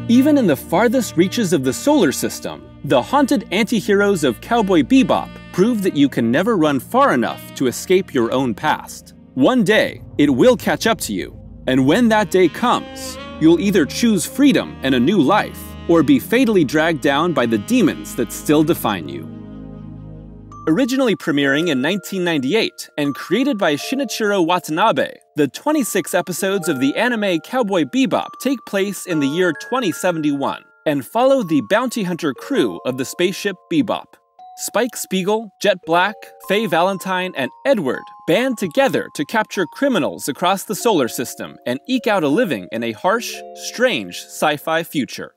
Even in the farthest reaches of the solar system, the haunted anti-heroes of Cowboy Bebop prove that you can never run far enough to escape your own past. One day, it will catch up to you, and when that day comes, you'll either choose freedom and a new life, or be fatally dragged down by the demons that still define you. Originally premiering in 1998 and created by Shinichiro Watanabe, the 26 episodes of the anime Cowboy Bebop take place in the year 2071 and follow the bounty hunter crew of the spaceship Bebop. Spike Spiegel, Jet Black, Faye Valentine, and Edward band together to capture criminals across the solar system and eke out a living in a harsh, strange sci-fi future.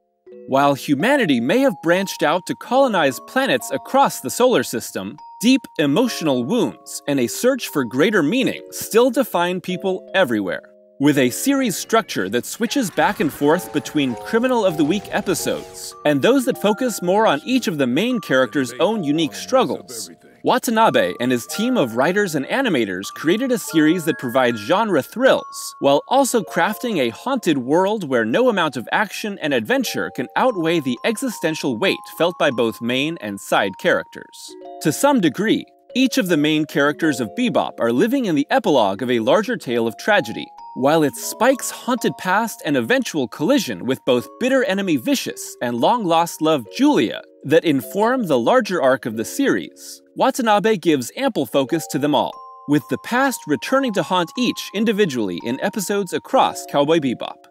While humanity may have branched out to colonize planets across the solar system, deep emotional wounds and a search for greater meaning still define people everywhere. With a series structure that switches back and forth between Criminal of the Week episodes and those that focus more on each of the main characters' own unique struggles, Watanabe and his team of writers and animators created a series that provides genre thrills, while also crafting a haunted world where no amount of action and adventure can outweigh the existential weight felt by both main and side characters. To some degree, each of the main characters of Bebop are living in the epilogue of a larger tale of tragedy, while it's Spike's haunted past and eventual collision with both bitter enemy Vicious and long-lost love Julia that inform the larger arc of the series. Watanabe gives ample focus to them all, with the past returning to haunt each individually in episodes across Cowboy Bebop.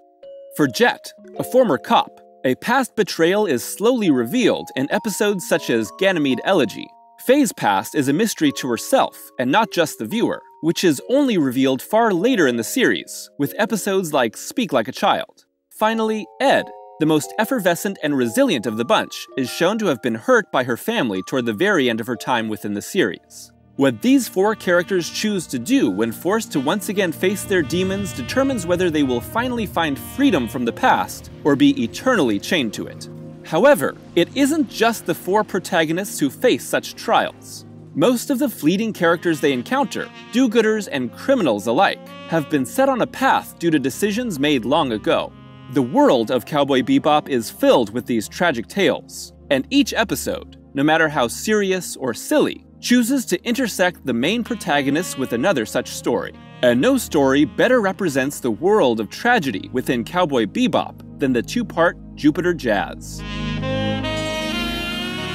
For Jet, a former cop, a past betrayal is slowly revealed in episodes such as Ganymede Elegy. Faye's past is a mystery to herself, and not just the viewer, which is only revealed far later in the series, with episodes like Speak Like a Child. Finally, Ed, the most effervescent and resilient of the bunch, is shown to have been hurt by her family toward the very end of her time within the series. What these four characters choose to do when forced to once again face their demons determines whether they will finally find freedom from the past or be eternally chained to it. However, it isn't just the four protagonists who face such trials. Most of the fleeting characters they encounter, do-gooders and criminals alike, have been set on a path due to decisions made long ago. The world of Cowboy Bebop is filled with these tragic tales, and each episode, no matter how serious or silly, chooses to intersect the main protagonist with another such story. And no story better represents the world of tragedy within Cowboy Bebop than the two-part Jupiter Jazz.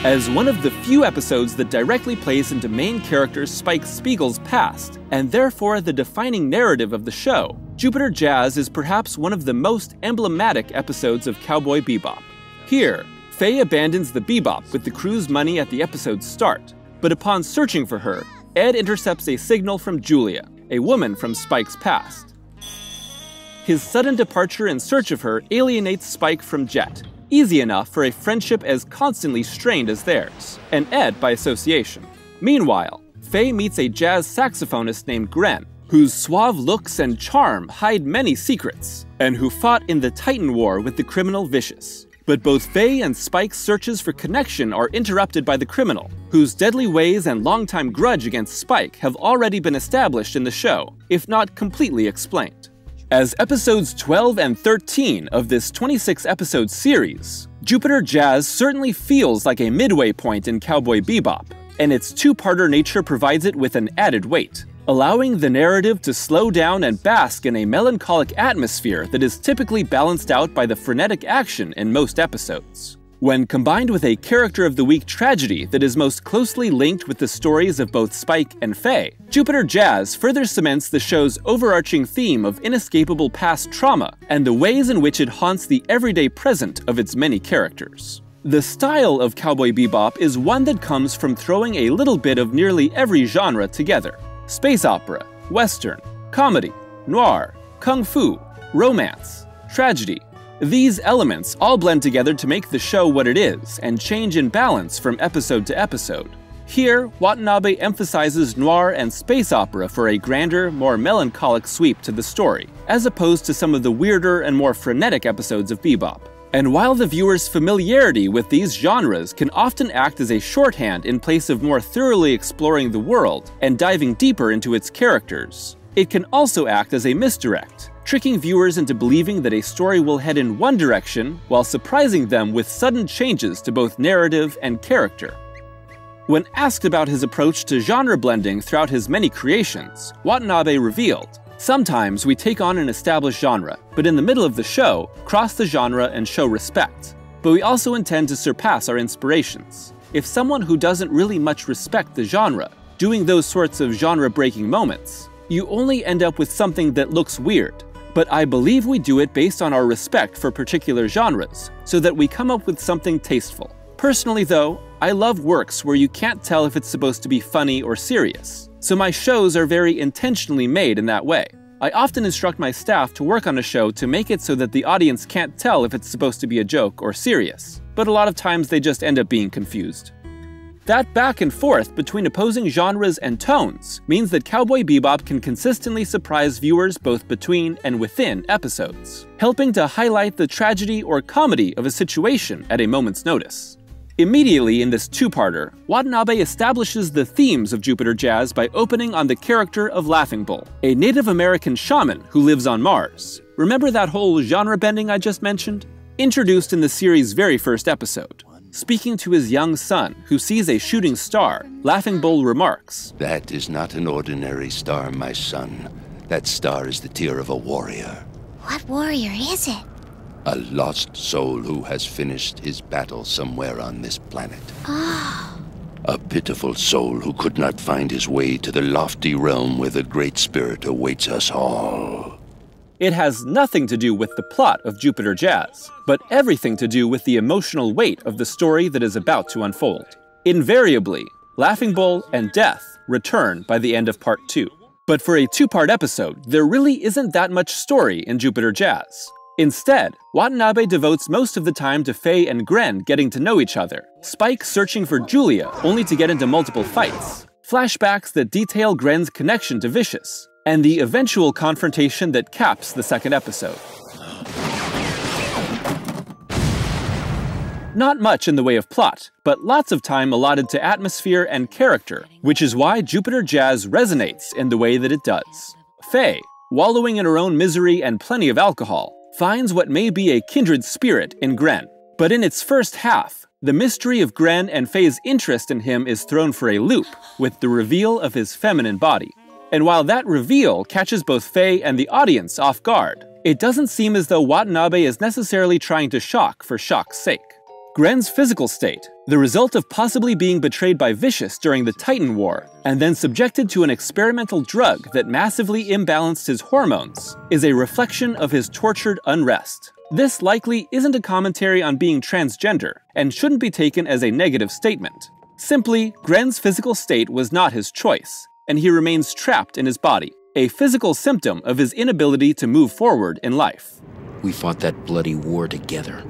As one of the few episodes that directly plays into main character Spike Spiegel's past, and therefore the defining narrative of the show, Jupiter Jazz is perhaps one of the most emblematic episodes of Cowboy Bebop. Here, Faye abandons the Bebop with the crew's money at the episode's start, but upon searching for her, Ed intercepts a signal from Julia, a woman from Spike's past. His sudden departure in search of her alienates Spike from Jet, easy enough for a friendship as constantly strained as theirs, and Ed by association. Meanwhile, Faye meets a jazz saxophonist named Grenn, whose suave looks and charm hide many secrets, and who fought in the Titan War with the criminal Vicious. But both Faye and Spike's searches for connection are interrupted by the criminal, whose deadly ways and longtime grudge against Spike have already been established in the show, if not completely explained. As episodes 12 and 13 of this 26-episode series, Jupiter Jazz certainly feels like a midway point in Cowboy Bebop, and its two-parter nature provides it with an added weight, allowing the narrative to slow down and bask in a melancholic atmosphere that is typically balanced out by the frenetic action in most episodes. When combined with a character of the week tragedy that is most closely linked with the stories of both Spike and Faye, Jupiter Jazz further cements the show's overarching theme of inescapable past trauma and the ways in which it haunts the everyday present of its many characters. The style of Cowboy Bebop is one that comes from throwing a little bit of nearly every genre together: space opera, western, comedy, noir, kung fu, romance, tragedy. These elements all blend together to make the show what it is and change in balance from episode to episode. Here, Watanabe emphasizes noir and space opera for a grander, more melancholic sweep to the story, as opposed to some of the weirder and more frenetic episodes of Bebop. And while the viewer's familiarity with these genres can often act as a shorthand in place of more thoroughly exploring the world and diving deeper into its characters, It can also act as a misdirect, tricking viewers into believing that a story will head in one direction while surprising them with sudden changes to both narrative and character. When asked about his approach to genre blending throughout his many creations, Watanabe revealed, "Sometimes we take on an established genre, but in the middle of the show, cross the genre and show respect. But we also intend to surpass our inspirations. If someone who doesn't really much respect the genre, doing those sorts of genre-breaking moments, you only end up with something that looks weird. But I believe we do it based on our respect for particular genres, so that we come up with something tasteful. Personally though, I love works where you can't tell if it's supposed to be funny or serious, so my shows are very intentionally made in that way. I often instruct my staff to work on a show to make it so that the audience can't tell if it's supposed to be a joke or serious, but a lot of times they just end up being confused." That back and forth between opposing genres and tones means that Cowboy Bebop can consistently surprise viewers both between and within episodes, helping to highlight the tragedy or comedy of a situation at a moment's notice. Immediately in this two-parter, Watanabe establishes the themes of Jupiter Jazz by opening on the character of Laughing Bull, a Native American shaman who lives on Mars. Remember that whole genre bending I just mentioned? Introduced in the series' very first episode. Speaking to his young son, who sees a shooting star, Laughing Bull remarks, "That is not an ordinary star, my son. That star is the tear of a warrior. What warrior is it? A lost soul who has finished his battle somewhere on this planet. Oh. A pitiful soul who could not find his way to the lofty realm where the Great Spirit awaits us all." It has nothing to do with the plot of Jupiter Jazz, but everything to do with the emotional weight of the story that is about to unfold. Invariably, Laughing Bull and Death return by the end of Part 2. But for a two-part episode, there really isn't that much story in Jupiter Jazz. Instead, Watanabe devotes most of the time to Faye and Grenn getting to know each other, Spike searching for Julia only to get into multiple fights, flashbacks that detail Grenn's connection to Vicious, and the eventual confrontation that caps the second episode. Not much in the way of plot, but lots of time allotted to atmosphere and character, which is why Jupiter Jazz resonates in the way that it does. Faye, wallowing in her own misery and plenty of alcohol, finds what may be a kindred spirit in Grenn. But in its first half, the mystery of Grenn and Faye's interest in him is thrown for a loop with the reveal of his feminine body. And while that reveal catches both Faye and the audience off guard, it doesn't seem as though Watanabe is necessarily trying to shock for shock's sake. Grenn's physical state, the result of possibly being betrayed by Vicious during the Titan War, and then subjected to an experimental drug that massively imbalanced his hormones, is a reflection of his tortured unrest. This likely isn't a commentary on being transgender, and shouldn't be taken as a negative statement. Simply, Grenn's physical state was not his choice, and he remains trapped in his body, a physical symptom of his inability to move forward in life. We fought that bloody war together.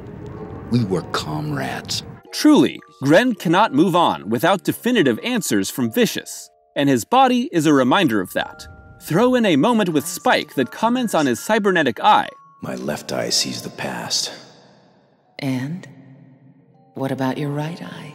We were comrades. Truly, Grenn cannot move on without definitive answers from Vicious, and his body is a reminder of that. Throw in a moment with Spike that comments on his cybernetic eye. My left eye sees the past. And? What about your right eye?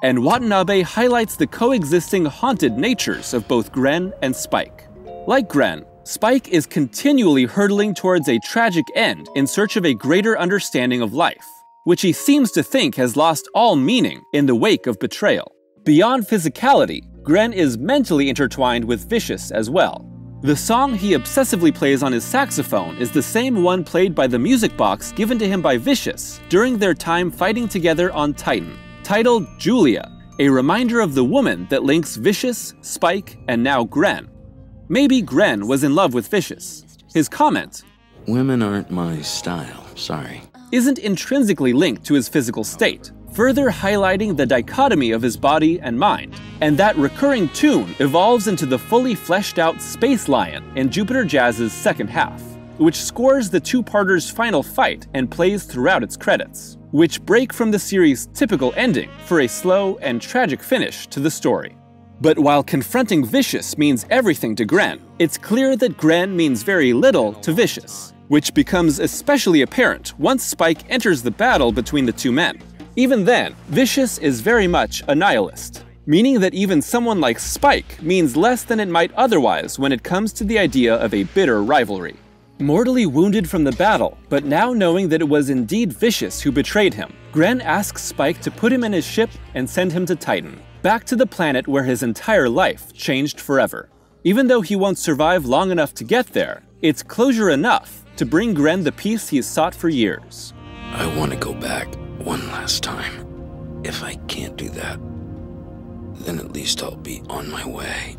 And Watanabe highlights the coexisting haunted natures of both Grenn and Spike. Like Grenn, Spike is continually hurtling towards a tragic end in search of a greater understanding of life, which he seems to think has lost all meaning in the wake of betrayal. Beyond physicality, Grenn is mentally intertwined with Vicious as well. The song he obsessively plays on his saxophone is the same one played by the music box given to him by Vicious during their time fighting together on Titan, titled Julia, a reminder of the woman that links Vicious, Spike, and now Grenn. Maybe Grenn was in love with Vicious. His comment, "Women aren't my style, sorry," isn't intrinsically linked to his physical state, further highlighting the dichotomy of his body and mind. And that recurring tune evolves into the fully fleshed out Space Lion in Jupiter Jazz's second half, which scores the two-parter's final fight and plays throughout its credits, which break from the series' typical ending for a slow and tragic finish to the story. But while confronting Vicious means everything to Grenn, it's clear that Grenn means very little to Vicious, which becomes especially apparent once Spike enters the battle between the two men. Even then, Vicious is very much a nihilist, meaning that even someone like Spike means less than it might otherwise when it comes to the idea of a bitter rivalry. Mortally wounded from the battle, but now knowing that it was indeed Vicious who betrayed him, Grenn asks Spike to put him in his ship and send him to Titan, back to the planet where his entire life changed forever. Even though he won't survive long enough to get there, it's closure enough to bring Grenn the peace he's sought for years. I want to go back one last time. If I can't do that, then at least I'll be on my way.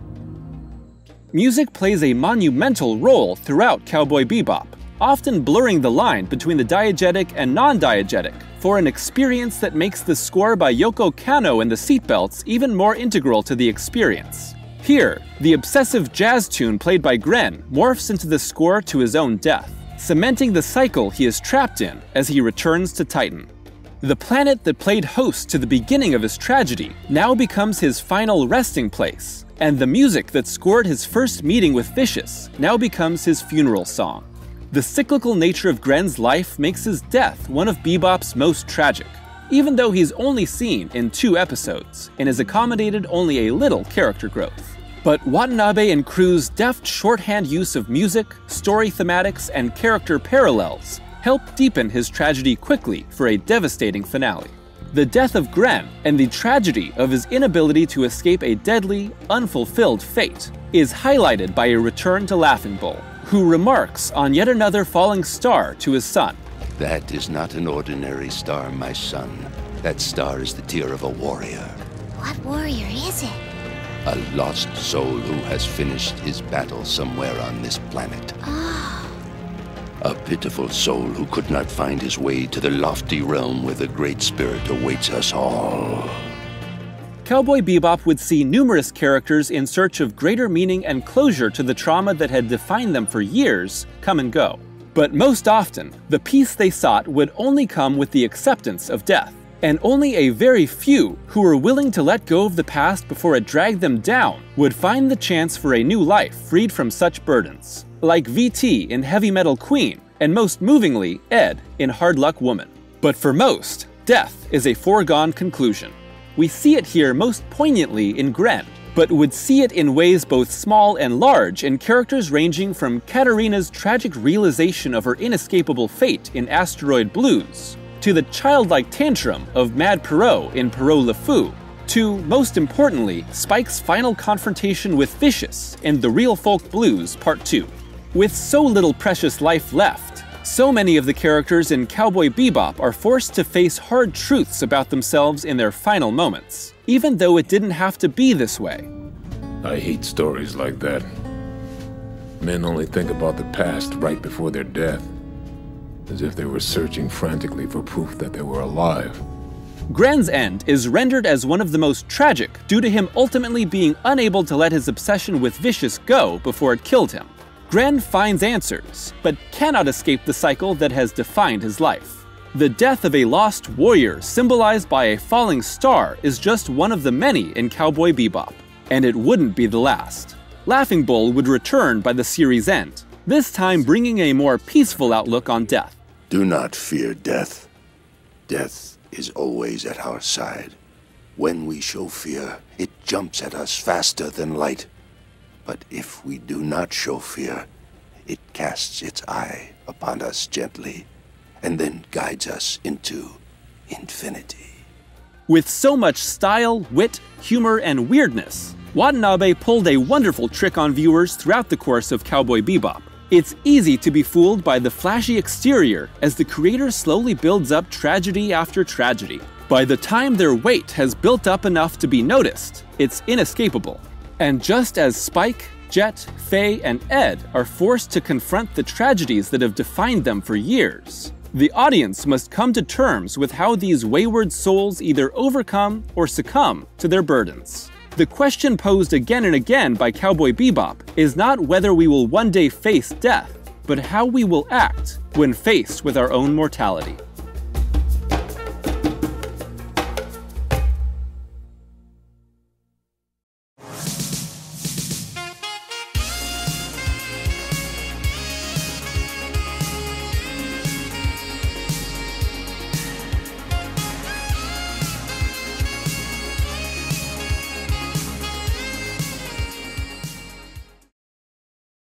Music plays a monumental role throughout Cowboy Bebop, often blurring the line between the diegetic and non-diegetic, for an experience that makes the score by Yoko, Kano and the Seatbelts even more integral to the experience. Here, the obsessive jazz tune played by Grenn morphs into the score to his own death, cementing the cycle he is trapped in as he returns to Titan. The planet that played host to the beginning of his tragedy now becomes his final resting place, and the music that scored his first meeting with Vicious now becomes his funeral song. The cyclical nature of Grenn's life makes his death one of Bebop's most tragic, even though he's only seen in 2 episodes and has accommodated only a little character growth. But Watanabe and crew's deft shorthand use of music, story thematics, and character parallels help deepen his tragedy quickly for a devastating finale. The death of Grenn and the tragedy of his inability to escape a deadly, unfulfilled fate is highlighted by a return to Laughing Bull, who remarks on yet another falling star to his son. That is not an ordinary star, my son. That star is the tear of a warrior. What warrior is it? A lost soul who has finished his battle somewhere on this planet. A pitiful soul who could not find his way to the lofty realm where the Great Spirit awaits us all. Cowboy Bebop would see numerous characters in search of greater meaning and closure to the trauma that had defined them for years come and go. But most often, the peace they sought would only come with the acceptance of death, and only a very few who were willing to let go of the past before it dragged them down would find the chance for a new life freed from such burdens, like VT in Heavy Metal Queen, and most movingly, Ed in Hard Luck Woman. But for most, death is a foregone conclusion. We see it here most poignantly in Grenn, but would see it in ways both small and large in characters ranging from Katarina's tragic realization of her inescapable fate in Asteroid Blues, to the childlike tantrum of Mad Perot in Perot Le Fou, to, most importantly, Spike's final confrontation with Vicious in The Real Folk Blues Part 2. With so little precious life left, so many of the characters in Cowboy Bebop are forced to face hard truths about themselves in their final moments, even though it didn't have to be this way. I hate stories like that. Men only think about the past right before their death, as if they were searching frantically for proof that they were alive. Grenn's end is rendered as one of the most tragic due to him ultimately being unable to let his obsession with Vicious go before it killed him. Grenn finds answers, but cannot escape the cycle that has defined his life. The death of a lost warrior symbolized by a falling star is just one of the many in Cowboy Bebop, and it wouldn't be the last. Laughing Bull would return by the series' end, this time bringing a more peaceful outlook on death. Do not fear death. Death is always at our side. When we show fear, it jumps at us faster than light. But if we do not show fear, it casts its eye upon us gently, and then guides us into infinity. With so much style, wit, humor, and weirdness, Watanabe pulled a wonderful trick on viewers throughout the course of Cowboy Bebop. It's easy to be fooled by the flashy exterior as the creator slowly builds up tragedy after tragedy. By the time their weight has built up enough to be noticed, it's inescapable. And just as Spike, Jet, Faye, and Ed are forced to confront the tragedies that have defined them for years, the audience must come to terms with how these wayward souls either overcome or succumb to their burdens. The question posed again and again by Cowboy Bebop is not whether we will one day face death, but how we will act when faced with our own mortality.